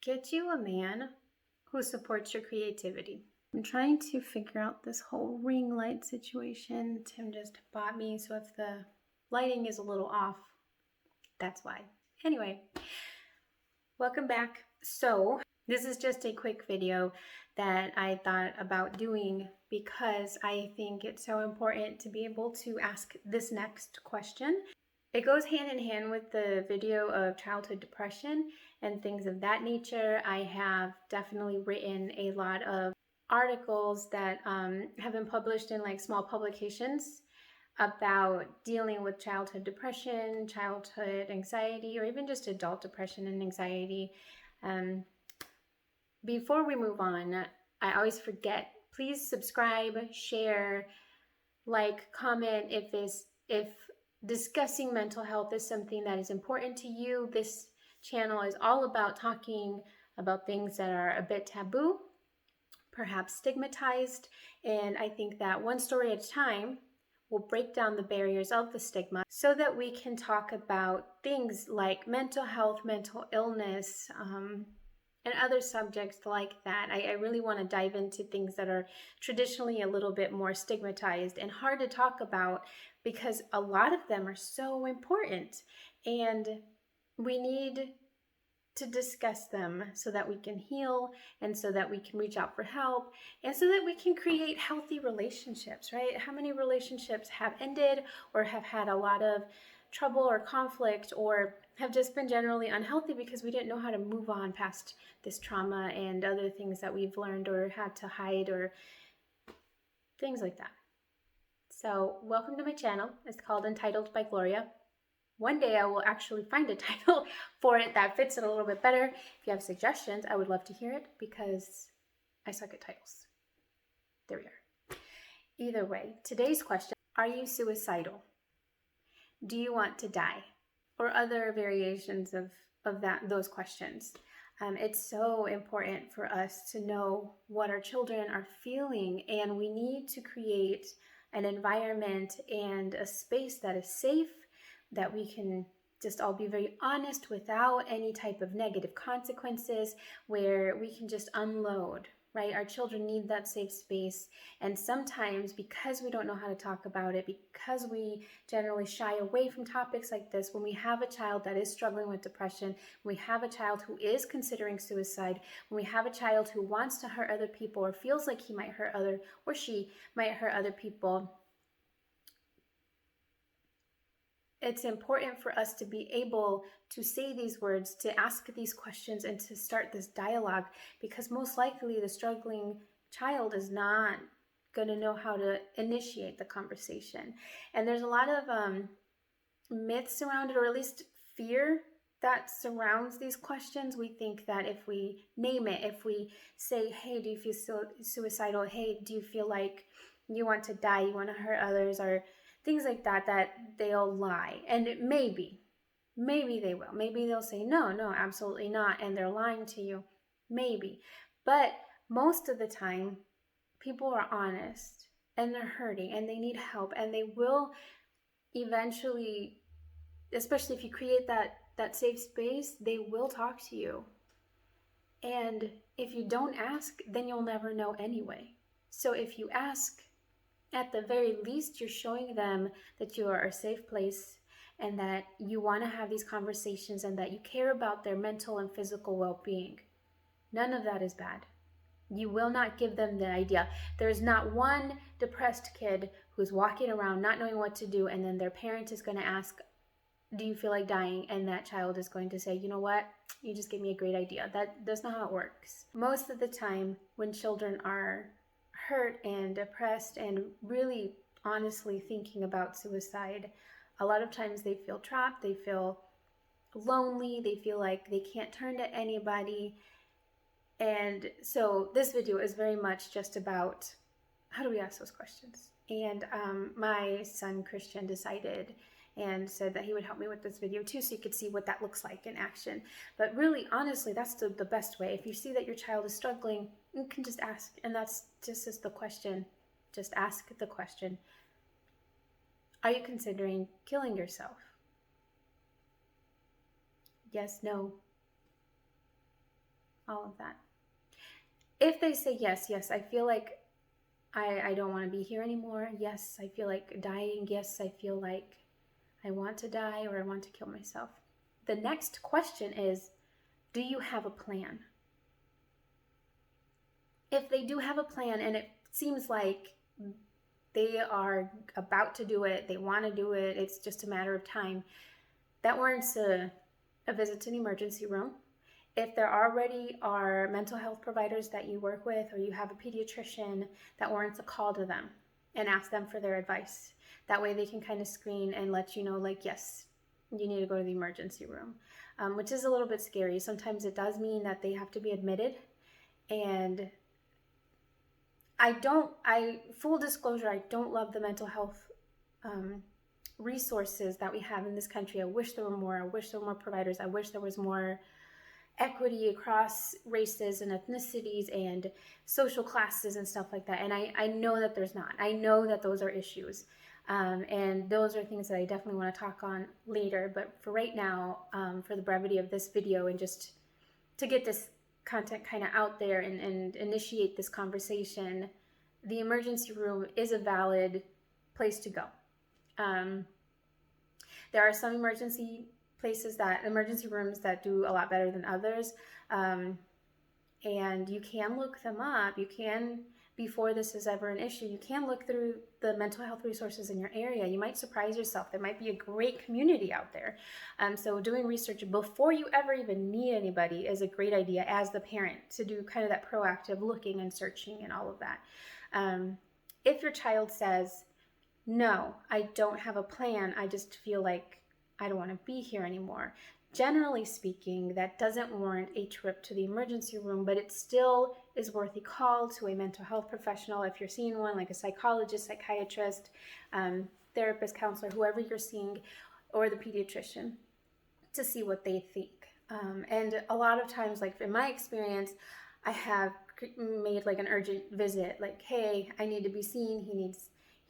Get you a man who supports your creativity. I'm trying to figure out this whole ring light situation. Tim just bought me, so if the lighting is a little off, that's why. Anyway, welcome back. So this is just a quick video that I thought about doing because I think it's so important to be able to ask this next question. It goes hand in hand with the video of childhood depression and things of that nature. I have definitely written a lot of articles that have been published in like small publications about dealing with childhood depression, childhood anxiety, or even just adult depression and anxiety. Before we move on, I always forget, please subscribe, share, like, comment if discussing mental health is something that is important to you. This channel is all about talking about things that are a bit taboo, perhaps stigmatized, and I think that one story at a time will break down the barriers of the stigma so that we can talk about things like mental health, mental illness, and other subjects like that. I really want to dive into things that are traditionally a little bit more stigmatized and hard to talk about because a lot of them are so important and we need to discuss them so that we can heal and so that we can reach out for help and so that we can create healthy relationships, right? How many relationships have ended or have had a lot of trouble or conflict or have just been generally unhealthy because we didn't know how to move on past this trauma and other things that we've learned or had to hide or things like that. So welcome to my channel. It's called Untitled by Gloria. One day I will actually find a title for it that fits it a little bit better. If you have suggestions, I would love to hear it because I suck at titles. There we are. Either way, today's question, are you suicidal? Do you want to die? Or other variations of those questions. It's so important for us to know what our children are feeling, and we need to create an environment and a space that is safe, that we can just all be very honest without any type of negative consequences, where we can just unload, right? Our children need that safe space. And sometimes because we don't know how to talk about it, because we generally shy away from topics like this, when we have a child that is struggling with depression, when we have a child who is considering suicide, when we have a child who wants to hurt other people or feels like he might hurt or she might hurt other people, it's important for us to be able to say these words, to ask these questions, and to start this dialogue, because most likely the struggling child is not going to know how to initiate the conversation. And there's a lot of myths around it, or at least fear that surrounds these questions. We think that if we name it, if we say, hey, do you feel suicidal? Hey, do you feel like you want to die? You want to hurt others? Or things like that, that they'll lie. And maybe they will. Maybe they'll say, no, absolutely not. And they're lying to you. Maybe. But most of the time, people are honest and they're hurting and they need help. And they will eventually, especially if you create that safe space, they will talk to you. And if you don't ask, then you'll never know anyway. So if you ask, at the very least, you're showing them that you are a safe place and that you want to have these conversations and that you care about their mental and physical well-being. None of that is bad. You will not give them the idea. There's not one depressed kid who's walking around not knowing what to do, and then their parent is going to ask, do you feel like dying? And that child is going to say, you know what? You just gave me a great idea. That's not how it works. Most of the time, when children are hurt and depressed and really honestly thinking about suicide, a lot of times they feel trapped, they feel lonely, they feel like they can't turn to anybody. And so this video is very much just about how do we ask those questions. And my son Christian decided and said that he would help me with this video too, so you could see what that looks like in action. But really, honestly, that's the best way. If you see that your child is struggling, you can just ask, and that's just the question. Just ask the question. Are you considering killing yourself? Yes, no. all of that. If they say yes, I feel like I don't want to be here anymore. Yes, I feel like dying. Yes, I feel like I want to die or I want to kill myself. The next question is, do you have a plan? If they do have a plan and it seems like they are about to do it, they want to do it, it's just a matter of time, that warrants a visit to the emergency room. If there already are mental health providers that you work with or you have a pediatrician, that warrants a call to them and ask them for their advice. That way they can kind of screen and let you know, like, yes, you need to go to the emergency room, which is a little bit scary. Sometimes it does mean that they have to be admitted. And full disclosure, I don't love the mental health resources that we have in this country. I wish there were more. I wish there were more providers. I wish there was more equity across races and ethnicities and social classes and stuff like that. And I know that there's not. I know that those are issues. And those are things that I definitely want to talk on later. But for right now, for the brevity of this video and just to get this content kind of out there and initiate this conversation, the emergency room is a valid place to go. There are some emergency rooms that do a lot better than others. And you can look them up. You can, before this is ever an issue, you can look through the mental health resources in your area. You might surprise yourself. There might be a great community out there. So doing research before you ever even meet anybody is a great idea as the parent, to do kind of that proactive looking and searching and all of that. If your child says, no, I don't have a plan, I just feel like I don't want to be here anymore, generally speaking, that doesn't warrant a trip to the emergency room, but it still is worth a call to a mental health professional if you're seeing one, like a psychologist, psychiatrist, therapist, counselor, whoever you're seeing, or the pediatrician, to see what they think. And a lot of times, like in my experience, I have made like an urgent visit, like, hey, I need to be seen. He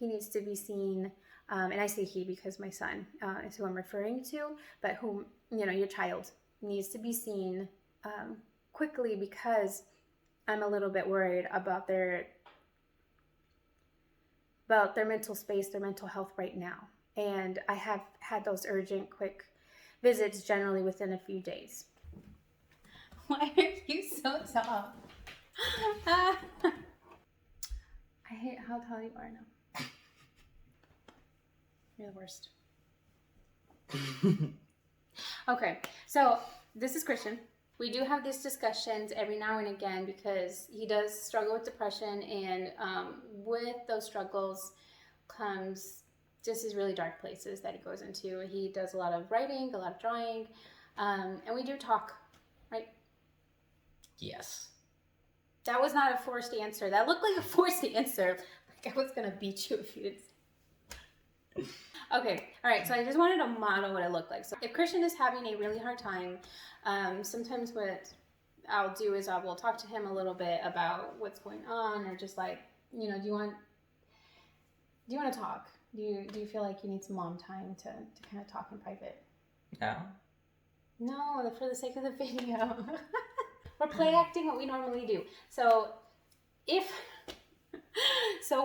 needs to be seen. And I say he because my son is who I'm referring to, but whom, your child needs to be seen quickly, because I'm a little bit worried about their mental space, their mental health right now. And I have had those urgent, quick visits generally within a few days. Why are you so tall? I hate how tall you are now. You're the worst. Okay, so this is Christian. We do have these discussions every now and again because he does struggle with depression, and with those struggles comes just these really dark places that he goes into. He does a lot of writing, a lot of drawing, and we do talk, right? Yes. That was not a forced answer. That looked like a forced answer. Like I was going to beat you if you didn't. Okay, all right, so I just wanted to model what it looked like. So if Christian is having a really hard time, sometimes what I'll do is I will talk to him a little bit about what's going on, or just like, do you want to talk? Do you feel like you need some mom time to kind of talk in private? No, for the sake of the video. We're play acting what we normally do. So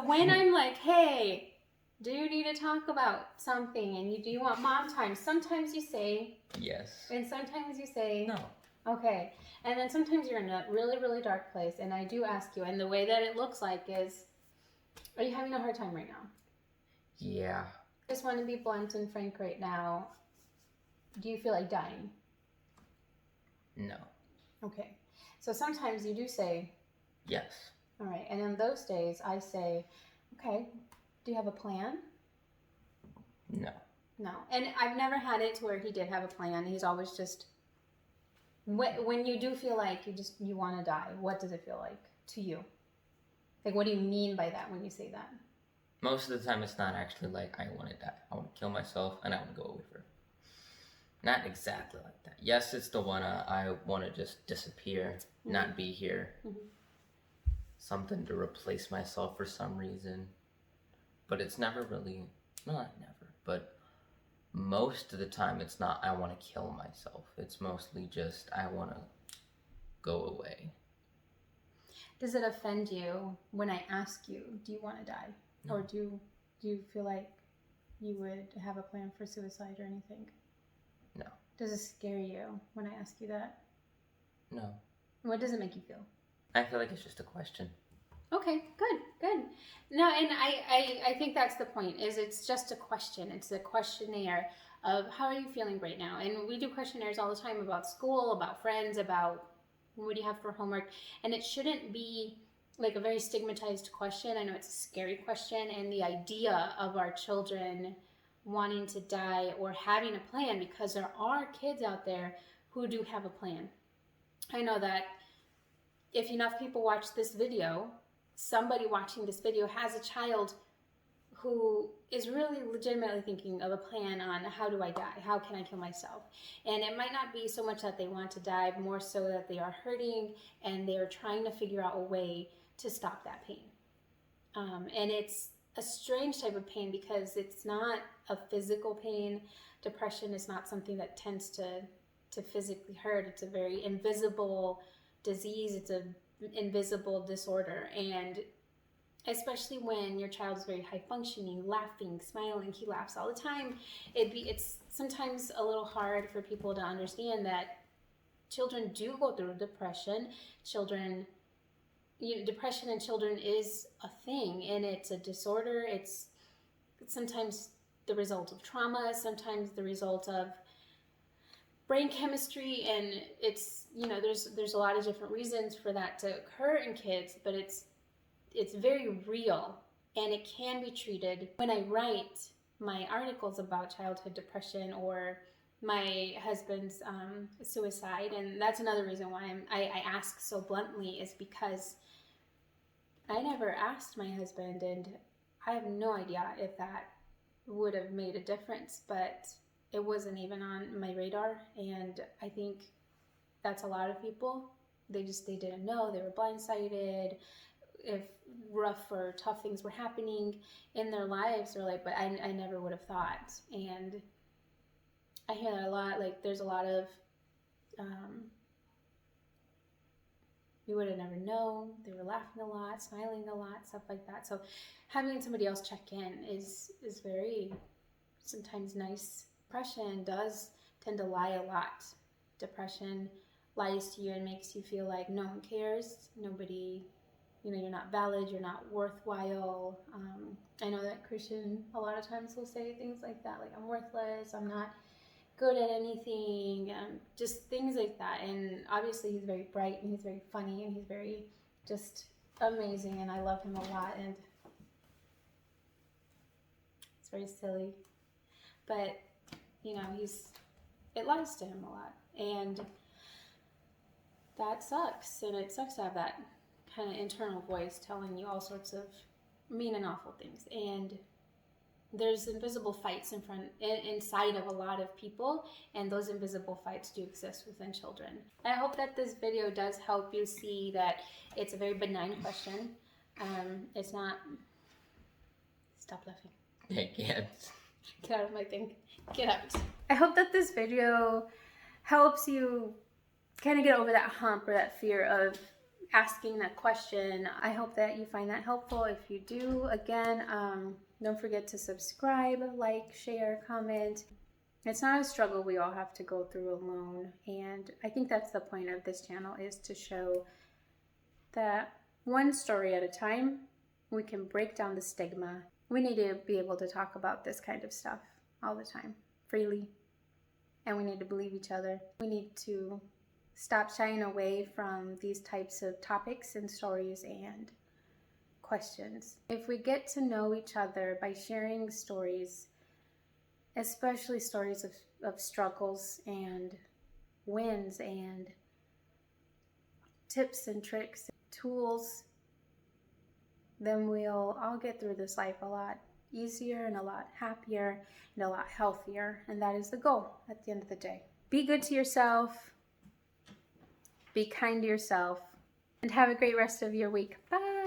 when I'm like, hey, do you need to talk about something, and do you want mom time? Sometimes you say yes, and sometimes you say no. Okay, and then sometimes you're in a really, really dark place, and I do ask you, and the way that it looks like is, are you having a hard time right now? Yeah. I just want to be blunt and frank right now. Do you feel like dying? No. Okay, so sometimes you do say yes. All right, and in those days I say, okay, do you have a plan? No. No. And I've never had it to where he did have a plan. He's always just, when you do feel like you want to die, what does it feel like to you? Like, what do you mean by that when you say that? Most of the time it's not actually like I want to die. I want to kill myself and I want to go away forever. Not exactly like that. Yes, it's the one I want to just disappear, mm-hmm. not be here. Mm-hmm. Something to replace myself for some reason. But it's never really, not never, but most of the time it's not I want to kill myself. It's mostly just I want to go away. Does it offend you when I ask you, do you want to die? No. Or do you feel like you would have a plan for suicide or anything? No. Does it scare you when I ask you that? No. What does it make you feel? I feel like it's just a question. Okay, good. No, and I think that's the point, is it's just a question. It's a questionnaire of how are you feeling right now? And we do questionnaires all the time about school, about friends, about what do you have for homework? And it shouldn't be like a very stigmatized question. I know it's a scary question, and the idea of our children wanting to die or having a plan, because there are kids out there who do have a plan. I know that if enough people watch this video, somebody watching this video has a child who is really legitimately thinking of a plan on how do I die? How can I kill myself? And it might not be so much that they want to die, more so that they are hurting and they are trying to figure out a way to stop that pain. And it's a strange type of pain because it's not a physical pain. Depression is not something that tends to physically hurt. It's a very invisible disease. It's an invisible disorder. And especially when your child is very high functioning, laughing, smiling, he laughs all the time, it's sometimes a little hard for people to understand that children do go through depression. Depression in children is a thing, and it's a disorder. It's sometimes the result of trauma, sometimes the result of brain chemistry, and it's, there's a lot of different reasons for that to occur in kids, but it's very real, and it can be treated. When I write my articles about childhood depression or my husband's suicide, and that's another reason why I ask so bluntly, is because I never asked my husband, and I have no idea if that would have made a difference, but it wasn't even on my radar. And I think that's a lot of people. They didn't know. They were blindsided. If rough or tough things were happening in their lives, they're like, but I never would have thought. And I hear that a lot. Like, there's a lot of you would have never known. They were laughing a lot, smiling a lot, stuff like that. So having somebody else check in is very sometimes nice. Depression does tend to lie a lot. Depression lies to you and makes you feel like no one cares, nobody, you're not valid, you're not worthwhile. I know that Christian a lot of times will say things like that, like I'm worthless, I'm not good at anything, just things like that. And obviously he's very bright and he's very funny and he's very just amazing, and I love him a lot, and it's very silly, but it lies to him a lot, and that sucks. And it sucks to have that kind of internal voice telling you all sorts of mean and awful things. And there's invisible fights inside of a lot of people, and those invisible fights do exist within children. I hope that this video does help you see that it's a very benign question. It's not. Stop laughing. I can't. Get out of my thing. Get out. I hope that this video helps you kind of get over that hump or that fear of asking that question. I hope that you find that helpful. If you do, again, don't forget to subscribe, like, share, comment. It's not a struggle we all have to go through alone. And I think that's the point of this channel, is to show that one story at a time, we can break down the stigma. We need to be able to talk about this kind of stuff all the time, freely. And we need to believe each other. We need to stop shying away from these types of topics and stories and questions. If we get to know each other by sharing stories, especially stories of struggles and wins and tips and tricks, tools, then we'll all get through this life a lot easier and a lot happier and a lot healthier. And that is the goal at the end of the day. Be good to yourself. Be kind to yourself, and have a great rest of your week. Bye.